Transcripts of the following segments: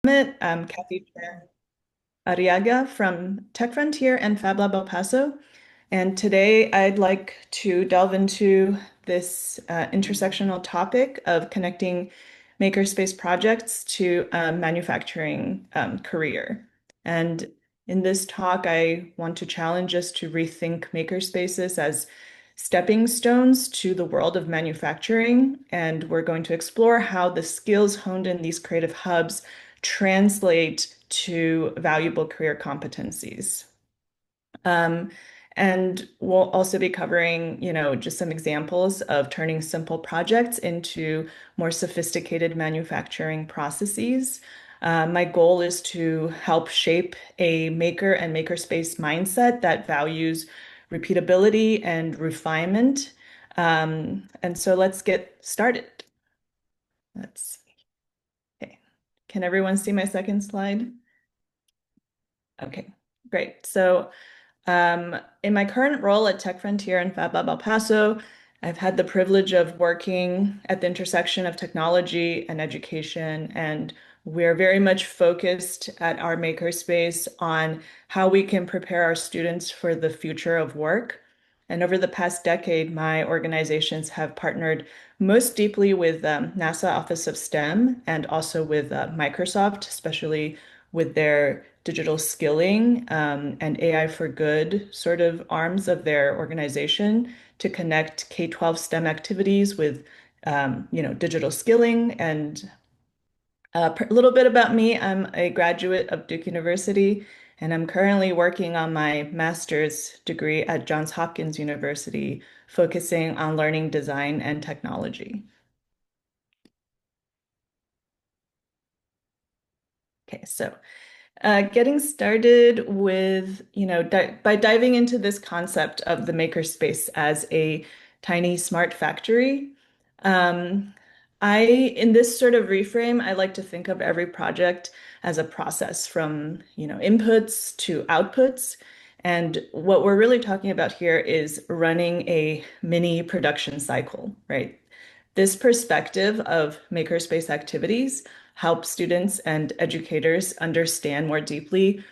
Summit. I'm Cathy Chen Arriaga from Tech Frontier and Fab Lab El Paso. And today I'd like to delve into this intersectional topic of connecting makerspace projects to a manufacturing career. And in this talk, I want to challenge us to rethink makerspaces as stepping stones to the world of manufacturing. And we're going to explore how the skills honed in these creative hubs translate to valuable career competencies. Um, and we'll also be covering, just some examples of turning simple projects into more sophisticated manufacturing processes. My goal is to help shape a maker and makerspace mindset that values repeatability and refinement. And so let's get started. Let's see. Okay. Can everyone see my second slide? Okay, great. So in my current role at Tech Frontier and Fab Lab El Paso, I've had the privilege of working at the intersection of technology and education, and we're very much focused at our makerspace on how we can prepare our students for the future of work. And over the past decade, my organizations have partnered most deeply with NASA Office of STEM and also with Microsoft, especially with their digital skilling and AI for good sort of arms of their organization to connect K-12 STEM activities with digital skilling. And a little bit about me, I'm a graduate of Duke University, and I'm currently working on my master's degree at Johns Hopkins University, focusing on learning design and technology. Okay, so getting started with, di by diving into this concept of the makerspace as a tiny smart factory. Um, in this sort of reframe, I like to think of every project as a process from, inputs to outputs. And what we're really talking about here is running a mini production cycle, right? This perspective of makerspace activities helps students and educators understand more deeply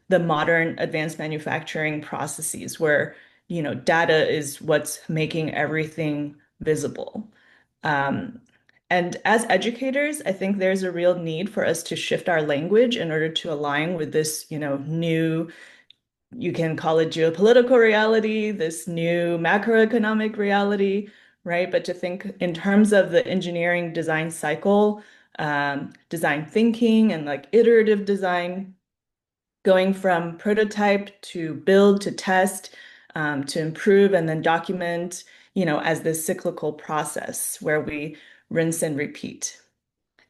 the modern advanced manufacturing processes where, data is what's making everything visible. Um, and as educators, I think there's a real need for us to shift our language in order to align with this, new, you can call it geopolitical reality, this new macroeconomic reality, right? But to think in terms of the engineering design cycle, design thinking and like iterative design, going from prototype to build to test, to improve and then document, as this cyclical process where we rinse and repeat.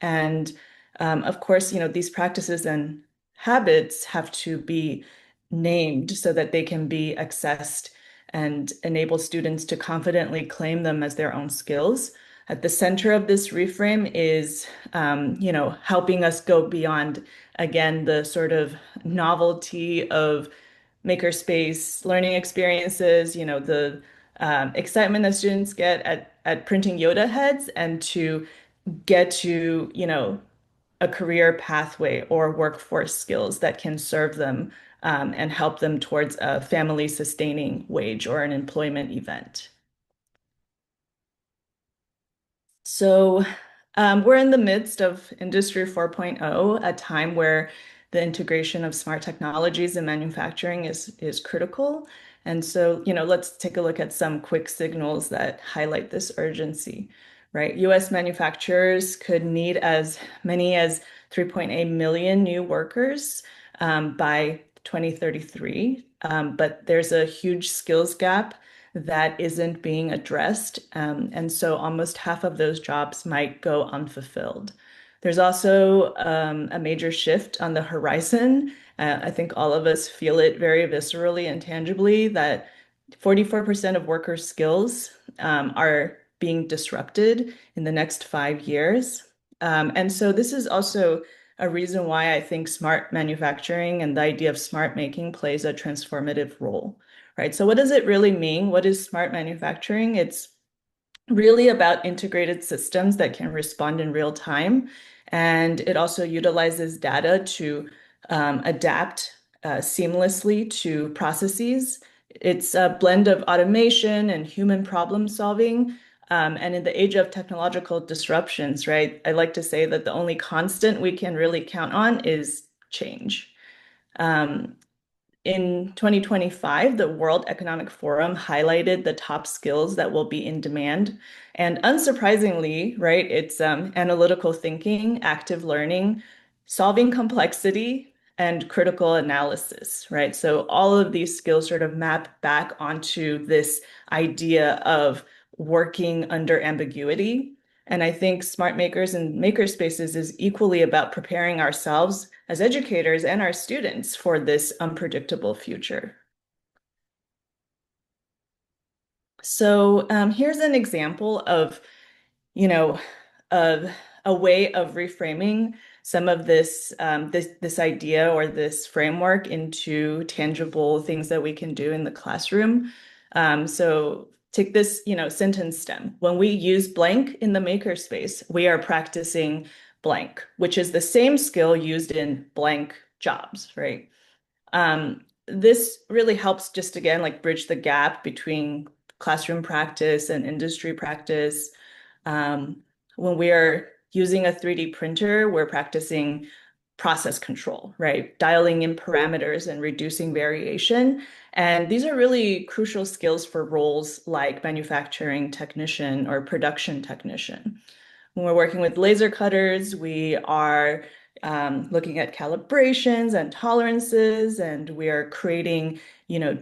And of course, these practices and habits have to be named so that they can be accessed and enable students to confidently claim them as their own skills. At the center of this reframe is, helping us go beyond, again, the sort of novelty of makerspace learning experiences, the excitement that students get at printing Yoda heads and to get to, a career pathway or workforce skills that can serve them and help them towards a family sustaining wage or an employment event. So we're in the midst of Industry 4.0, a time where the integration of smart technologies in manufacturing is critical. And so, let's take a look at some quick signals that highlight this urgency, right? US manufacturers could need as many as 3.8 million new workers by 2033. But there's a huge skills gap that isn't being addressed. And so almost half of those jobs might go unfulfilled. There's also a major shift on the horizon. I think all of us feel it very viscerally and tangibly that 44% of worker skills are being disrupted in the next 5 years. And so this is also a reason why I think smart manufacturing and the idea of smart making plays a transformative role, right? So what does it really mean? What is smart manufacturing? It's really about integrated systems that can respond in real time. And it also utilizes data to adapt seamlessly to processes. It's a blend of automation and human problem solving. And in the age of technological disruptions, right, I like to say that the only constant we can really count on is change. Um, in 2025, the World Economic Forum highlighted the top skills that will be in demand. And unsurprisingly, right, it's analytical thinking, active learning, solving complexity, and critical analysis, right? So all of these skills sort of map back onto this idea of working under ambiguity. And I think Smart Makers and Makerspaces is equally about preparing ourselves as educators and our students for this unpredictable future. So here's an example of, you know, of a way of reframing some of this idea or this framework into tangible things that we can do in the classroom. So take this, sentence stem. When we use blank in the makerspace, we are practicing blank, which is the same skill used in blank jobs, right? This really helps just again, like bridge the gap between classroom practice and industry practice. Um, when we are using a 3D printer, we're practicing process control, right? Dialing in parameters and reducing variation. And these are really crucial skills for roles like manufacturing technician or production technician. When we're working with laser cutters, we are looking at calibrations and tolerances, and we are creating,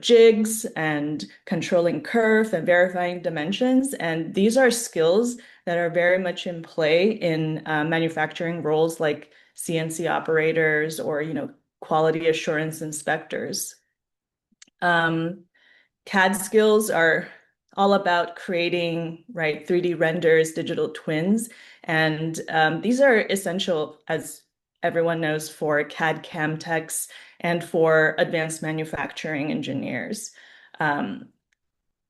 jigs and controlling kerf and verifying dimensions. And these are skills that are very much in play in manufacturing roles like CNC operators or, quality assurance inspectors. Um, CAD skills are all about creating, right, 3D renders, digital twins. And these are essential, as everyone knows, for CAD CAM techs and for advanced manufacturing engineers. Um,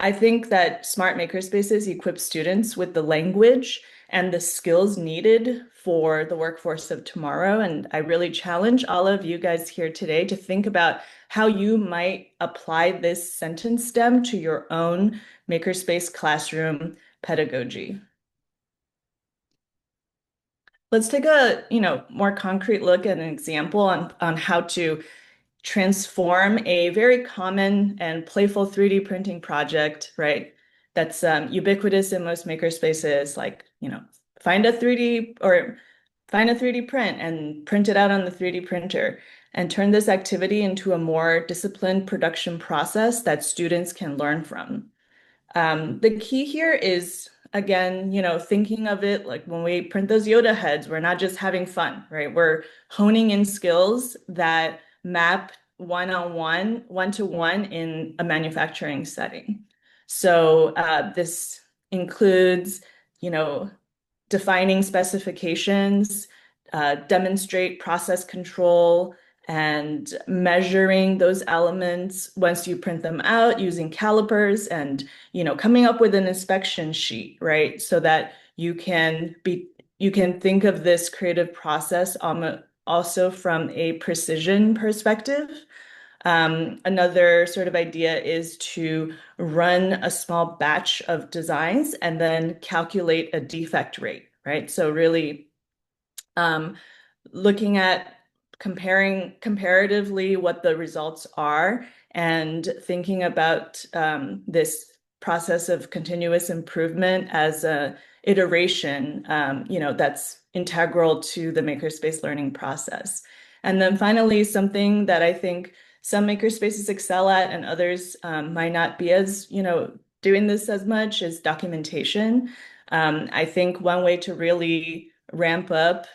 I think that smart makerspaces equip students with the language and the skills needed for the workforce of tomorrow. And I really challenge all of you guys here today to think about how you might apply this sentence stem to your own makerspace classroom pedagogy. Let's take a, more concrete look at an example on how to transform a very common and playful 3D printing project, right? That's ubiquitous in most maker spaces, like, find a 3D or find a 3D print and print it out on the 3D printer and turn this activity into a more disciplined production process that students can learn from. The key here is, again, thinking of it like when we print those Yoda heads, we're not just having fun, right? We're honing in skills that map one-on-one, one-to-one in a manufacturing setting. So this includes, you know, defining specifications, demonstrate process control, and measuring those elements once you print them out using calipers and, coming up with an inspection sheet, right? So that you can think of this creative process also from a precision perspective. Another sort of idea is to run a small batch of designs and then calculate a defect rate, right? So really um, looking at comparing comparatively what the results are and thinking about this process of continuous improvement as a iteration, that's integral to the makerspace learning process. And then finally, something that I think some makerspaces excel at and others might not be as, doing this as much is documentation. I think one way to really ramp up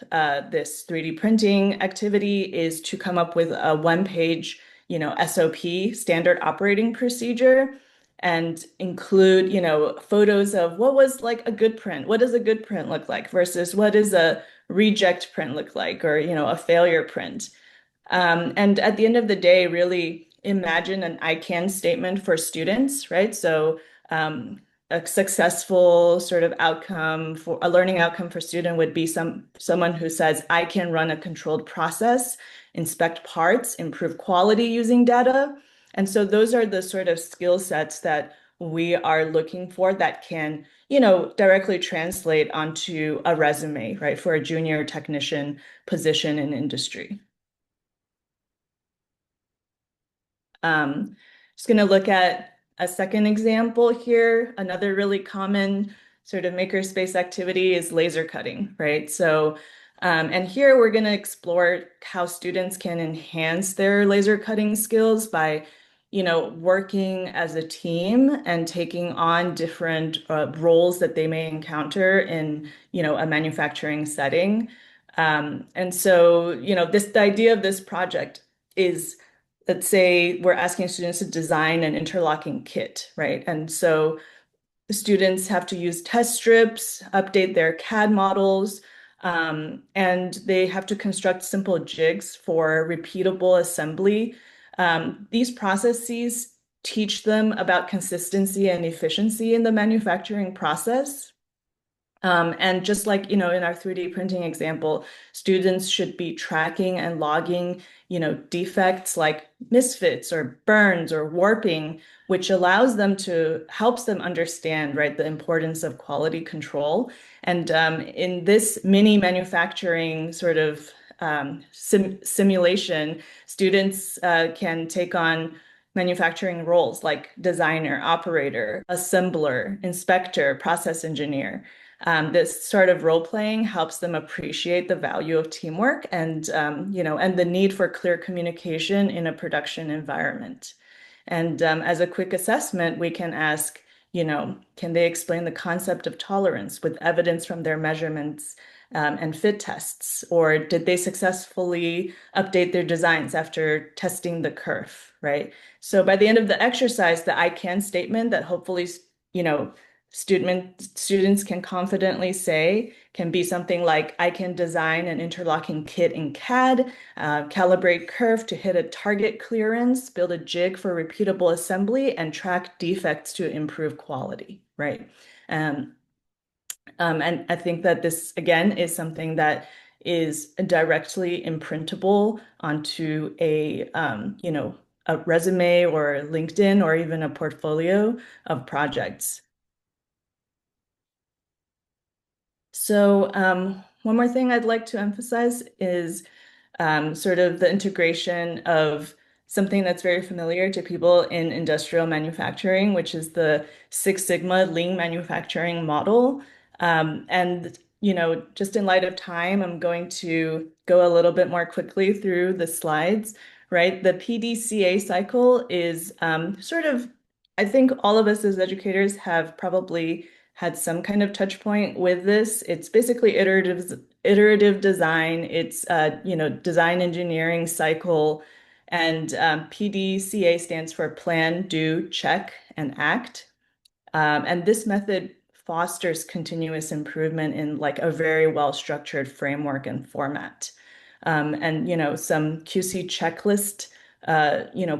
this 3D printing activity is to come up with a one-page, SOP, standard operating procedure, and include, photos of what was like a good print. What does a good print look like versus what does a reject print look like, or, a failure print. And at the end of the day, really imagine an I can statement for students, right? So a successful sort of outcome for a learning outcome for student would be someone who says, I can run a controlled process, inspect parts, improve quality using data. And so those are the sort of skill sets that we are looking for that can, directly translate onto a resume, right, for a junior technician position in industry. Um, just going to look at a second example here. Another really common sort of makerspace activity is laser cutting, right? So, and here we're going to explore how students can enhance their laser cutting skills by, working as a team and taking on different roles that they may encounter in, a manufacturing setting. And so, the idea of this project is, let's say we're asking students to design an interlocking kit, right? And so the students have to use test strips, update their CAD models, and they have to construct simple jigs for repeatable assembly. These processes teach them about consistency and efficiency in the manufacturing process. And just like, in our 3D printing example, students should be tracking and logging, defects like misfits or burns or warping, which allows them to helps them understand, right, the importance of quality control. And in this mini manufacturing sort of simulation, students can take on manufacturing roles like designer, operator, assembler, inspector, process engineer. This sort of role playing helps them appreciate the value of teamwork and and the need for clear communication in a production environment. And as a quick assessment, we can ask, can they explain the concept of tolerance with evidence from their measurements and fit tests? Or did they successfully update their designs after testing the curve, right? So by the end of the exercise, the I can statement that hopefully, students can confidently say can be something like, I can design an interlocking kit in CAD, calibrate curve to hit a target clearance, build a jig for repeatable assembly, and track defects to improve quality, right? Um, and I think that this, again, is something that is directly imprintable onto a resume or LinkedIn or even a portfolio of projects. So, one more thing I'd like to emphasize is sort of the integration of something that's very familiar to people in industrial manufacturing, which is the Six Sigma lean manufacturing model. And, just in light of time, I'm going to go a little bit more quickly through the slides, right? The PDCA cycle is sort of, I think all of us as educators have probably had some kind of touch point with this. It's basically iterative design. It's design engineering cycle, and PDCA stands for plan, do, check, and act. And this method fosters continuous improvement in like a very well-structured framework and format. And some QC checklist,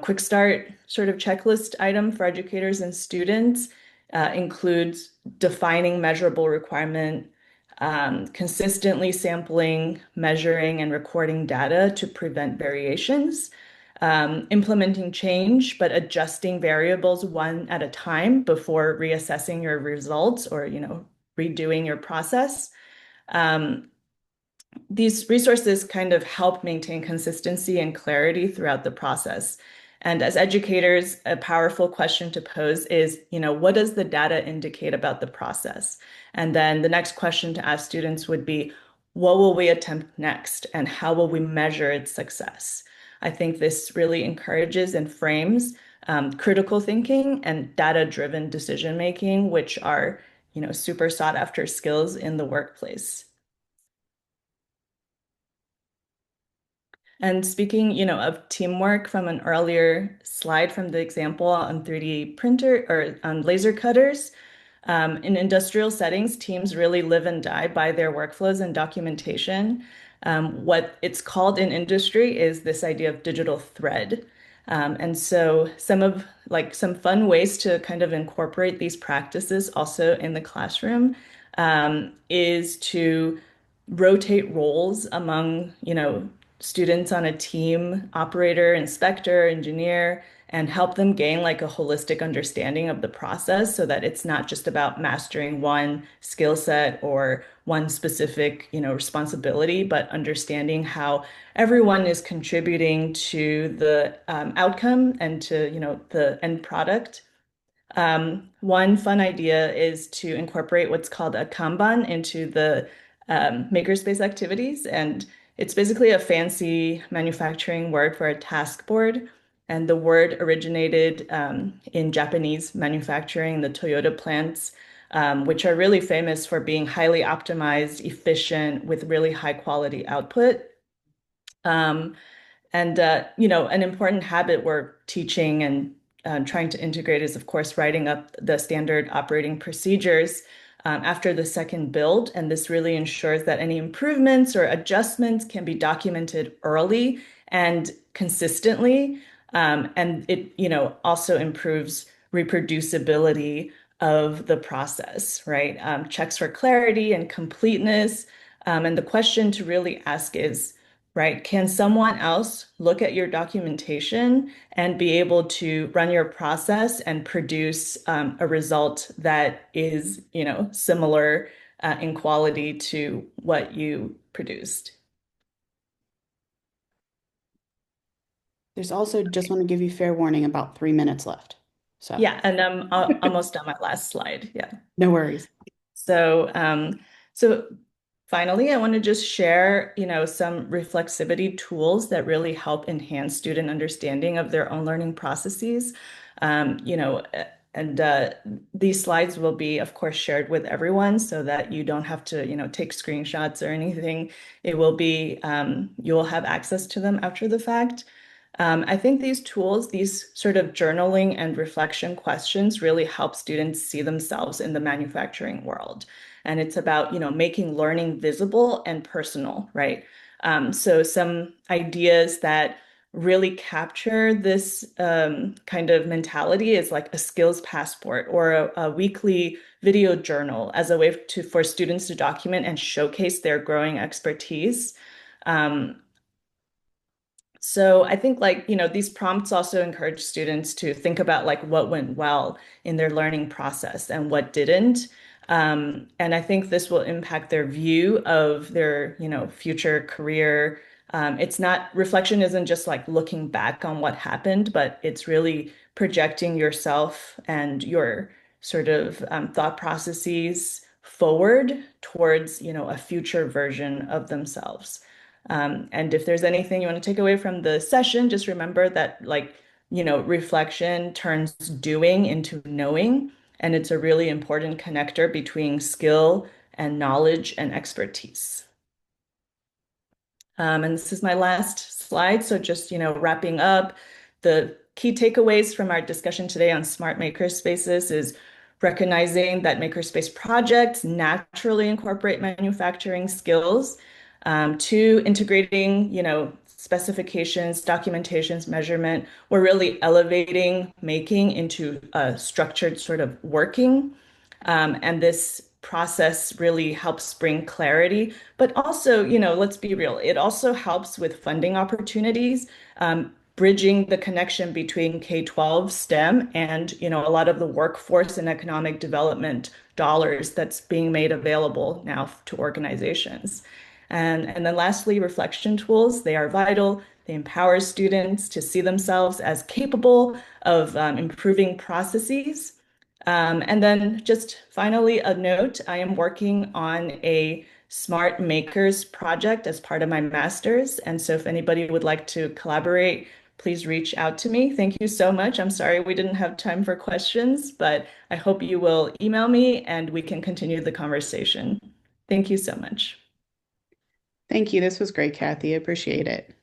quick start sort of checklist item for educators and students includes defining measurable requirement, consistently sampling, measuring, and recording data to prevent variations, implementing change, but adjusting variables one at a time before reassessing your results or, redoing your process. Um, these resources kind of help maintain consistency and clarity throughout the process. And as educators, a powerful question to pose is, what does the data indicate about the process? And then the next question to ask students would be, what will we attempt next? And how will we measure its success? I think this really encourages and frames critical thinking and data-driven decision making, which are, super sought after skills in the workplace. And speaking, of teamwork from an earlier slide from the example on 3D printer or on laser cutters, in industrial settings, teams really live and die by their workflows and documentation. What it's called in industry is this idea of digital thread. And so some fun ways to kind of incorporate these practices also in the classroom is to rotate roles among, students on a team, operator, inspector, engineer, and help them gain like a holistic understanding of the process so that it's not just about mastering one skill set or one specific, responsibility, but understanding how everyone is contributing to the outcome and to, the end product. One fun idea is to incorporate what's called a Kanban into the Makerspace activities. And it's basically a fancy manufacturing word for a task board. And the word originated in Japanese manufacturing, the Toyota plants, which are really famous for being highly optimized, efficient, with really high quality output. Um, and an important habit we're teaching and trying to integrate is, of course, writing up the standard operating procedures after the second build. And this really ensures that any improvements or adjustments can be documented early and consistently. And it, also improves reproducibility of the process, right? Checks for clarity and completeness. And the question to really ask is, right? Can someone else look at your documentation and be able to run your process and produce a result that is, similar in quality to what you produced? There's also just want to give you fair warning about 3 minutes left. So Yeah, and I'm almost on my last slide. Yeah. no worries. So, so finally, I want to just share, some reflexivity tools that really help enhance student understanding of their own learning processes. And these slides will be, of course, shared with everyone so that you don't have to, take screenshots or anything. It will be, you will have access to them after the fact. I think these tools, these sort of journaling and reflection questions really help students see themselves in the manufacturing world. And it's about, making learning visible and personal, right? So some ideas that really capture this kind of mentality is like a skills passport or a weekly video journal as a way for students to document and showcase their growing expertise. Um, so I think these prompts also encourage students to think about like what went well in their learning process and what didn't. And I think this will impact their view of their, future career. It's not, reflection isn't just like looking back on what happened, but it's really projecting yourself and your sort of thought processes forward towards, a future version of themselves. And if there's anything you want to take away from the session, just remember that reflection turns doing into knowing, and it's a really important connector between skill and knowledge and expertise. And this is my last slide. So just, wrapping up, the key takeaways from our discussion today on smart makerspaces is recognizing that makerspace projects naturally incorporate manufacturing skills. Two, integrating, specifications, documentations, measurement. We're really elevating making into a structured sort of working. And this process really helps bring clarity, but also, let's be real, it also helps with funding opportunities, bridging the connection between K-12 STEM and, a lot of the workforce and economic development dollars that's being made available now to organizations. And then lastly, reflection tools, they are vital. They empower students to see themselves as capable of improving processes. And then just finally, a note, I am working on a Smart Makers project as part of my master's. And so if anybody would like to collaborate, please reach out to me. Thank you so much. I'm sorry we didn't have time for questions, but I hope you will email me and we can continue the conversation. Thank you so much. Thank you. This was great, Kathy. I appreciate it.